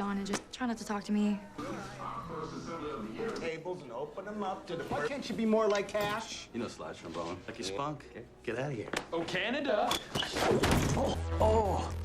on and just try not to talk to me. Tables and open them up to the... Why can't you be more like Cash? You know slide trombone. Like you spunk. Okay. Get out of here. Oh, Canada!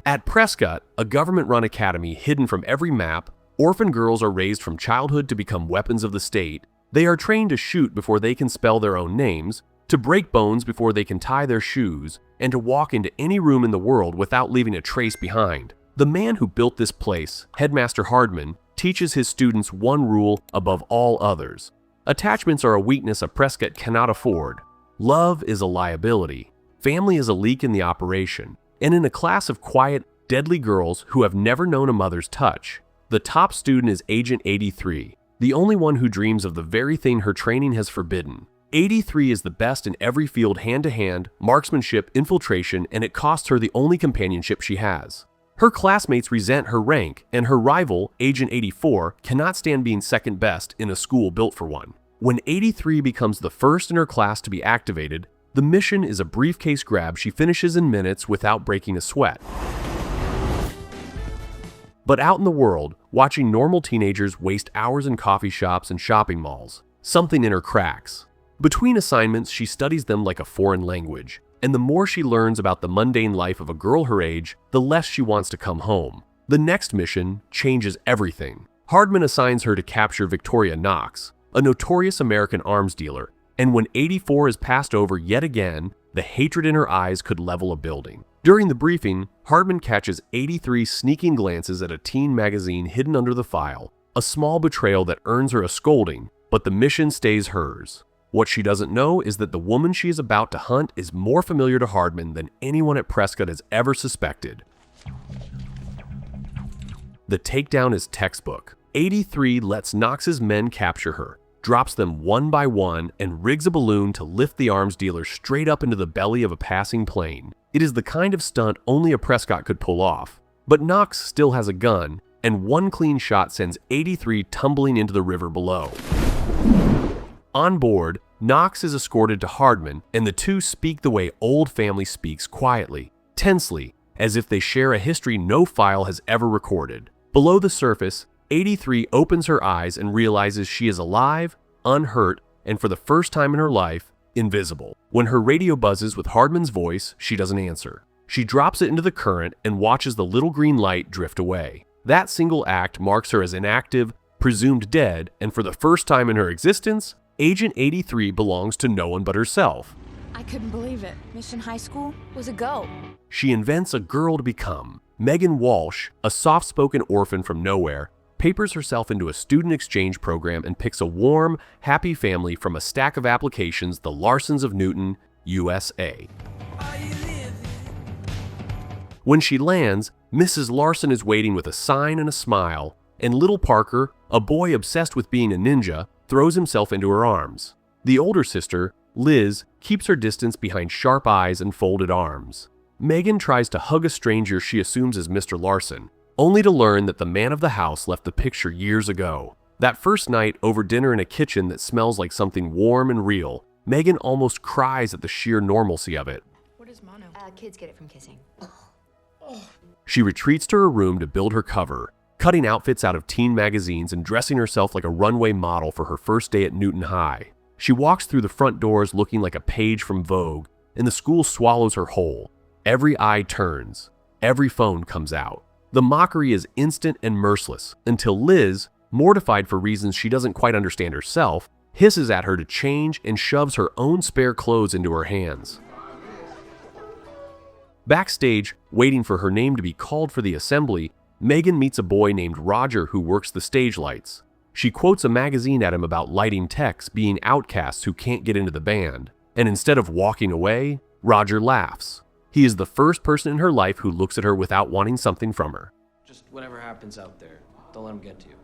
At Prescott, a government-run academy hidden from every map, orphan girls are raised from childhood to become weapons of the state. They are trained to shoot before they can spell their own names, to break bones before they can tie their shoes, and to walk into any room in the world without leaving a trace behind. The man who built this place, Headmaster Hardman, teaches his students one rule above all others. Attachments are a weakness a Prescott cannot afford. Love is a liability. Family is a leak in the operation. And in a class of quiet, deadly girls who have never known a mother's touch, the top student is Agent 83, the only one who dreams of the very thing her training has forbidden. 83 is the best in every field: hand-to-hand, marksmanship, infiltration, and it costs her the only companionship she has. Her classmates resent her rank, and her rival, Agent 84, cannot stand being second best in a school built for one. When 83 becomes the first in her class to be activated, the mission is a briefcase grab she finishes in minutes without breaking a sweat. But out in the world, watching normal teenagers waste hours in coffee shops and shopping malls, something in her cracks. Between assignments, she studies them like a foreign language, and the more she learns about the mundane life of a girl her age, the less she wants to come home. The next mission changes everything. Hardman assigns her to capture Victoria Knox, a notorious American arms dealer, and when 84 is passed over yet again, the hatred in her eyes could level a building. During the briefing, Hardman catches 83 sneaking glances at a teen magazine hidden under the file, a small betrayal that earns her a scolding, but the mission stays hers. What she doesn't know is that the woman she is about to hunt is more familiar to Hardman than anyone at Prescott has ever suspected. The takedown is textbook. 83 lets Knox's men capture her, drops them one by one, and rigs a balloon to lift the arms dealer straight up into the belly of a passing plane. It is the kind of stunt only a Prescott could pull off. But Knox still has a gun, and one clean shot sends 83 tumbling into the river below. On board, Knox is escorted to Hardman, and the two speak the way old family speaks, quietly, tensely, as if they share a history no file has ever recorded. Below the surface, 83 opens her eyes and realizes she is alive, unhurt, and for the first time in her life, invisible. When her radio buzzes with Hardman's voice, she doesn't answer. She drops it into the current and watches the little green light drift away. That single act marks her as inactive, presumed dead, and for the first time in her existence, Agent 83 belongs to no one but herself. I couldn't believe it. Mission High School was a go. She invents a girl to become. Megan Walsh, a soft-spoken orphan from nowhere, papers herself into a student exchange program and picks a warm, happy family from a stack of applications, the Larsons of Newton, USA. When she lands, Mrs. Larson is waiting with a sign and a smile, and little Parker, a boy obsessed with being a ninja, throws himself into her arms. The older sister, Liz, keeps her distance behind sharp eyes and folded arms. Megan tries to hug a stranger she assumes is Mr. Larson, only to learn that the man of the house left the picture years ago. That first night, over dinner in a kitchen that smells like something warm and real, Megan almost cries at the sheer normalcy of it. What is mono? Kids get it from kissing. She retreats to her room to build her cover, cutting outfits out of teen magazines and dressing herself like a runway model for her first day at Newton High. She walks through the front doors looking like a page from Vogue, and the school swallows her whole. Every eye turns. Every phone comes out. The mockery is instant and merciless, until Liz, mortified for reasons she doesn't quite understand herself, hisses at her to change and shoves her own spare clothes into her hands. Backstage, waiting for her name to be called for the assembly, Megan meets a boy named Roger who works the stage lights. She quotes a magazine at him about lighting techs being outcasts who can't get into the band, and instead of walking away, Roger laughs. He is the first person in her life who looks at her without wanting something from her. Just whatever happens out there, don't let them get to you.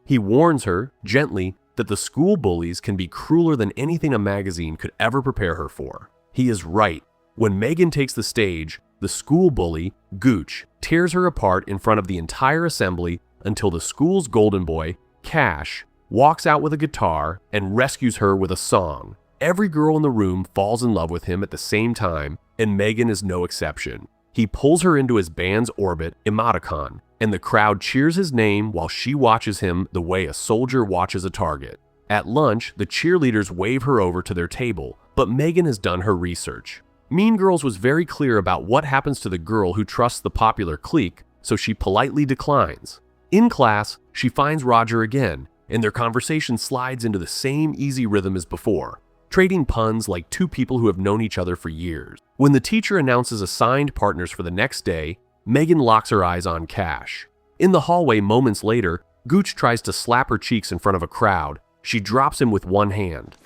He warns her, gently, that the school bullies can be crueler than anything a magazine could ever prepare her for. He is right. When Megan takes the stage, the school bully, Gooch, tears her apart in front of the entire assembly until the school's golden boy, Cash, walks out with a guitar and rescues her with a song. Every girl in the room falls in love with him at the same time, and Megan is no exception. He pulls her into his band's orbit, Emoticon, and the crowd cheers his name while she watches him the way a soldier watches a target. At lunch, the cheerleaders wave her over to their table, but Megan has done her research. Mean Girls was very clear about what happens to the girl who trusts the popular clique, so she politely declines. In class, she finds Roger again, and their conversation slides into the same easy rhythm as before, trading puns like two people who have known each other for years. When the teacher announces assigned partners for the next day, Megan locks her eyes on Cash. In the hallway moments later, Gooch tries to slap her cheeks in front of a crowd. She drops him with one hand.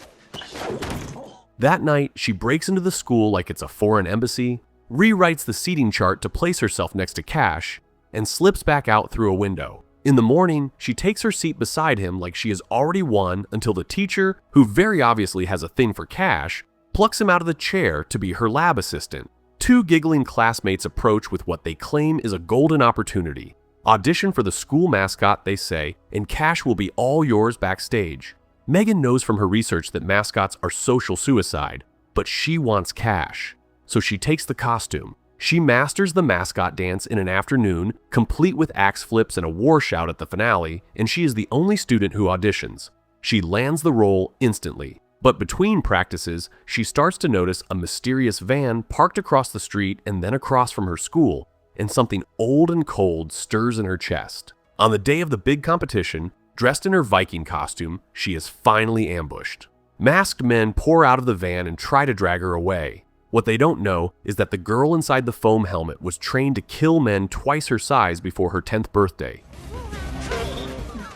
That night, she breaks into the school like it's a foreign embassy, rewrites the seating chart to place herself next to Cash, and slips back out through a window. In the morning, she takes her seat beside him like she has already won until the teacher, who very obviously has a thing for Cash, plucks him out of the chair to be her lab assistant. Two giggling classmates approach with what they claim is a golden opportunity. Audition for the school mascot, they say, and Cash will be all yours backstage. Megan knows from her research that mascots are social suicide, but she wants Cash. So she takes the costume. She masters the mascot dance in an afternoon, complete with axe flips and a war shout at the finale, and she is the only student who auditions. She lands the role instantly. But between practices, she starts to notice a mysterious van parked across the street and then across from her school, and something old and cold stirs in her chest. On the day of the big competition, dressed in her Viking costume, she is finally ambushed. Masked men pour out of the van and try to drag her away. What they don't know is that the girl inside the foam helmet was trained to kill men twice her size before her 10th birthday.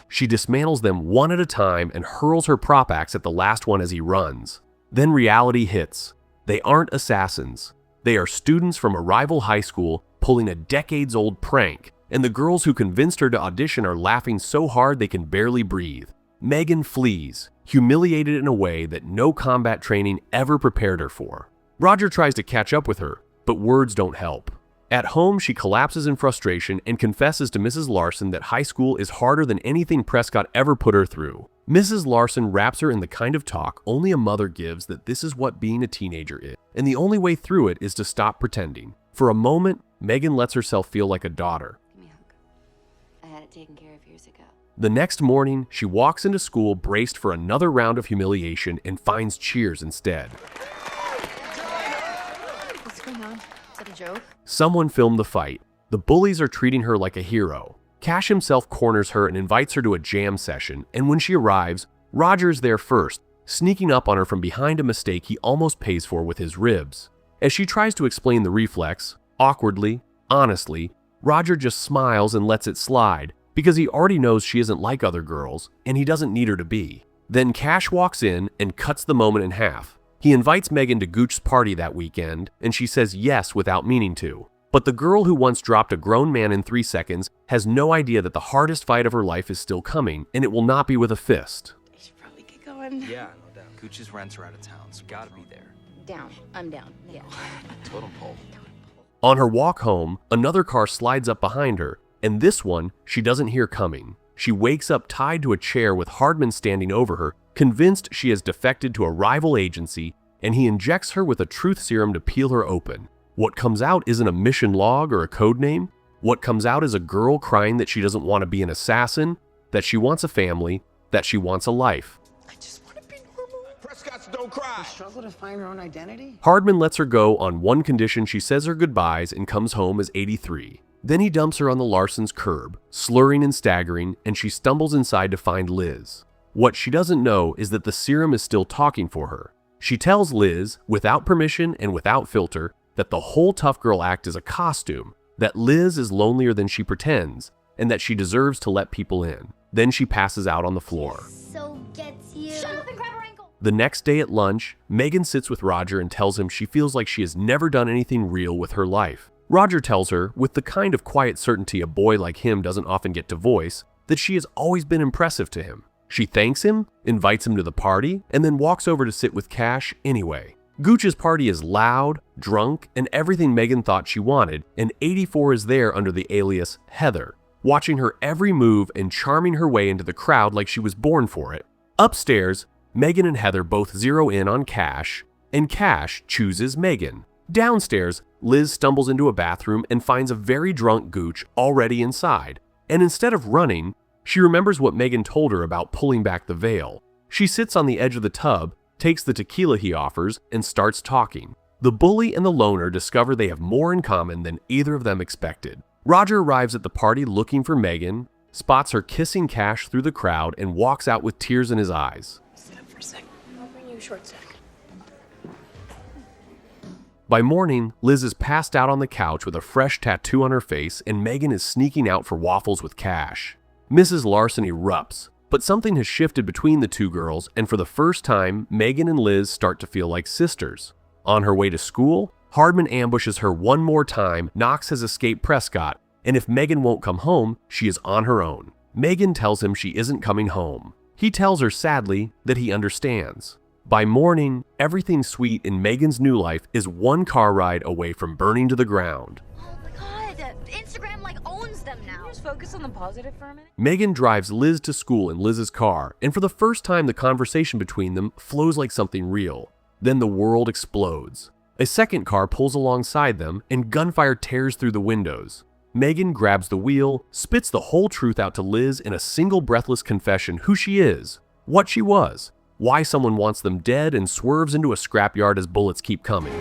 She dismantles them one at a time and hurls her prop axe at the last one as he runs. Then reality hits. They aren't assassins. They are students from a rival high school pulling a decades-old prank, and the girls who convinced her to audition are laughing so hard they can barely breathe. Megan flees, humiliated in a way that no combat training ever prepared her for. Roger tries to catch up with her, but words don't help. At home, she collapses in frustration and confesses to Mrs. Larson that high school is harder than anything Prescott ever put her through. Mrs. Larson wraps her in the kind of talk only a mother gives, that this is what being a teenager is, and the only way through it is to stop pretending. For a moment, Megan lets herself feel like a daughter. Give me a hug. I had it taken care of years ago. The next morning, she walks into school braced for another round of humiliation and finds cheers instead. What's going on? Is that a joke? Someone filmed the fight. The bullies are treating her like a hero. Cash himself corners her and invites her to a jam session, and when she arrives, Roger's there first, sneaking up on her from behind a mistake he almost pays for with his ribs. As she tries to explain the reflex, awkwardly, honestly, Roger just smiles and lets it slide, because he already knows she isn't like other girls, and he doesn't need her to be. Then Cash walks in and cuts the moment in half. He invites Megan to Gooch's party that weekend, and she says yes without meaning to. But the girl who once dropped a grown man in 3 seconds has no idea that the hardest fight of her life is still coming, and it will not be with a fist. I should probably get going. Yeah, no doubt. Gooch's rents are out of town, so gotta be there. Down. I'm down. Yeah. Totem pole. On her walk home, another car slides up behind her, and this one she doesn't hear coming. She wakes up tied to a chair with Hardman standing over her, convinced she has defected to a rival agency, and he injects her with a truth serum to peel her open. What comes out isn't a mission log or a code name. What comes out is a girl crying that she doesn't want to be an assassin, that she wants a family, that she wants a life. I just want to be normal. Prescott's don't cry. Struggle to find her own identity? Hardman lets her go on one condition: she says her goodbyes and comes home as 83. Then he dumps her on the Larsons' curb, slurring and staggering, and she stumbles inside to find Liz. What she doesn't know is that the serum is still talking for her. She tells Liz, without permission and without filter, that the whole tough girl act is a costume, that Liz is lonelier than she pretends, and that she deserves to let people in. Then she passes out on the floor. So gets you. Shut up and grab her ankle. The next day at lunch, Megan sits with Roger and tells him she feels like she has never done anything real with her life. Roger tells her, with the kind of quiet certainty a boy like him doesn't often get to voice, that she has always been impressive to him. She thanks him, invites him to the party, and then walks over to sit with Cash anyway. Gooch's party is loud, drunk, and everything Megan thought she wanted, and 84 is there under the alias Heather, watching her every move and charming her way into the crowd like she was born for it. Upstairs, Megan and Heather both zero in on Cash, and Cash chooses Megan. Downstairs, Liz stumbles into a bathroom and finds a very drunk Gooch already inside, and instead of running, she remembers what Megan told her about pulling back the veil. She sits on the edge of the tub, takes the tequila he offers, and starts talking. The bully and the loner discover they have more in common than either of them expected. Roger arrives at the party looking for Megan, spots her kissing Cash through the crowd, and walks out with tears in his eyes. Sit up for a sec. I'll bring you a short sec. By morning, Liz is passed out on the couch with a fresh tattoo on her face, and Megan is sneaking out for waffles with Cash. Mrs. Larson erupts, but something has shifted between the two girls, and for the first time, Megan and Liz start to feel like sisters. On her way to school, Hardman ambushes her one more time. Knox has escaped Prescott, and if Megan won't come home, she is on her own. Megan tells him she isn't coming home. He tells her sadly that he understands. By morning, everything sweet in Megan's new life is one car ride away from burning to the ground. Oh my god, Instagram like owns them now. Just focus on the positive for a minute. Megan drives Liz to school in Liz's car, and for the first time the conversation between them flows like something real. Then the world explodes. A second car pulls alongside them, and gunfire tears through the windows. Megan grabs the wheel, spits the whole truth out to Liz in a single breathless confession: who she is, what she was, why someone wants them dead, and swerves into a scrapyard as bullets keep coming.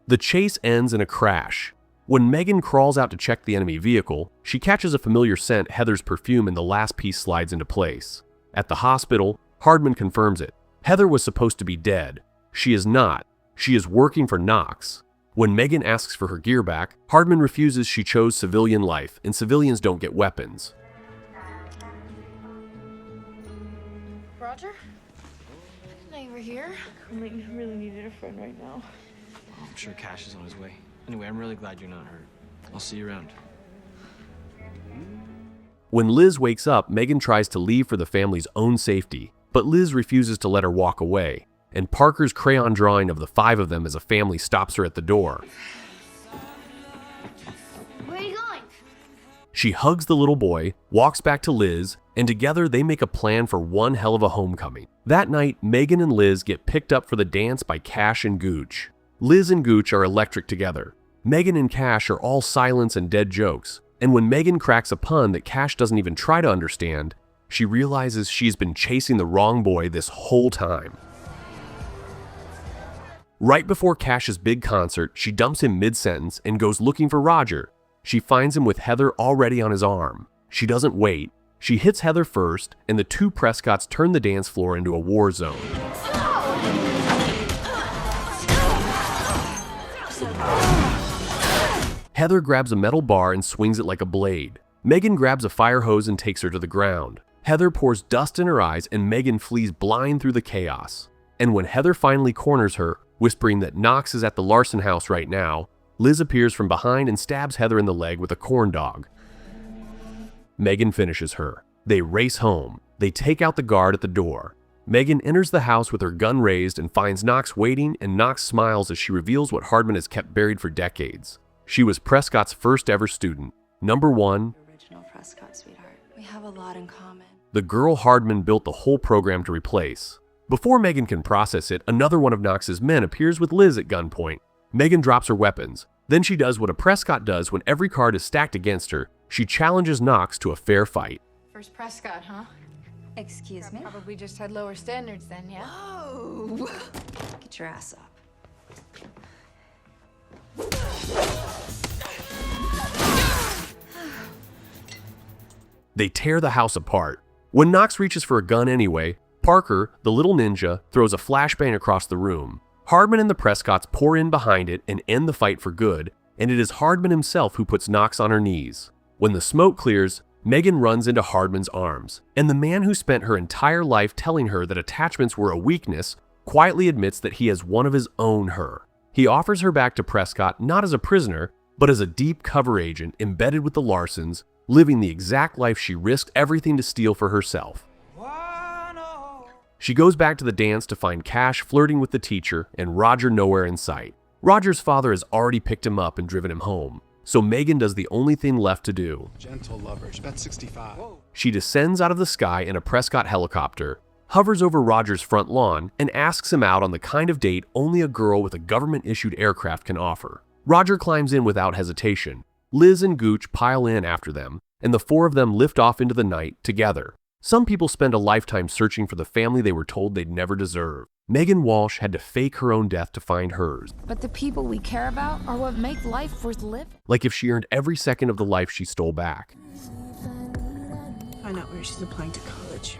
The chase ends in a crash. When Megan crawls out to check the enemy vehicle, she catches a familiar scent, Heather's perfume, and the last piece slides into place. At the hospital, Hardman confirms it. Heather was supposed to be dead. She is not. She is working for Knox. When Megan asks for her gear back, Hardman refuses. She chose civilian life, and civilians don't get weapons. Roger? Now you were here? I really needed a friend right now. I'm sure Cash is on his way. Anyway, I'm really glad you're not hurt. I'll see you around. When Liz wakes up, Megan tries to leave for the family's own safety, but Liz refuses to let her walk away, and Parker's crayon drawing of the five of them as a family stops her at the door. Where are you going? She hugs the little boy, walks back to Liz, and together they make a plan for one hell of a homecoming. That night, Megan and Liz get picked up for the dance by Cash and Gooch. Liz and Gooch are electric together. Megan and Cash are all silence and dead jokes, and when Megan cracks a pun that Cash doesn't even try to understand, she realizes she's been chasing the wrong boy this whole time. Right before Cash's big concert, she dumps him mid-sentence and goes looking for Roger. She finds him with Heather already on his arm. She doesn't wait. She hits Heather first, and the two Prescotts turn the dance floor into a war zone. Heather grabs a metal bar and swings it like a blade. Megan grabs a fire hose and takes her to the ground. Heather pours dust in her eyes, and Megan flees blind through the chaos. And when Heather finally corners her, whispering that Knox is at the Larson house right now, Liz appears from behind and stabs Heather in the leg with a corn dog. Megan finishes her. They race home. They take out the guard at the door. Megan enters the house with her gun raised and finds Knox waiting, and Knox smiles as she reveals what Hardman has kept buried for decades. She was Prescott's first ever student, number one, Original Prescott, sweetheart. We have a lot in common. the girl Hardman built the whole program to replace. Before Megan can process it, another one of Knox's men appears with Liz at gunpoint. Megan drops her weapons. Then she does what a Prescott does when every card is stacked against her. She challenges Knox to a fair fight. First Prescott, huh? Excuse me? Probably just had lower standards then, yeah? Oh! Get your ass up. They tear the house apart. When Knox reaches for a gun anyway, Parker, the little ninja, throws a flashbang across the room. Hardman and the Prescotts pour in behind it and end the fight for good, and it is Hardman himself who puts Knox on her knees. When the smoke clears, Megan runs into Hardman's arms, and the man who spent her entire life telling her that attachments were a weakness quietly admits that he has one of his own her. He offers her back to Prescott not as a prisoner, but as a deep cover agent embedded with the Larsons, living the exact life she risked everything to steal for herself. She goes back to the dance to find Cash flirting with the teacher and Roger nowhere in sight. Roger's father has already picked him up and driven him home, so Megan does the only thing left to do. Gentle lover, she's about 65. She descends out of the sky in a Prescott helicopter, hovers over Roger's front lawn, and asks him out on the kind of date only a girl with a government-issued aircraft can offer. Roger climbs in without hesitation. Liz and Gooch pile in after them, and the four of them lift off into the night together. Some people spend a lifetime searching for the family they were told they'd never deserve. Megan Walsh had to fake her own death to find hers. But the people we care about are what make life worth living. Like if she earned every second of the life she stole back. Find out where she's applying to college.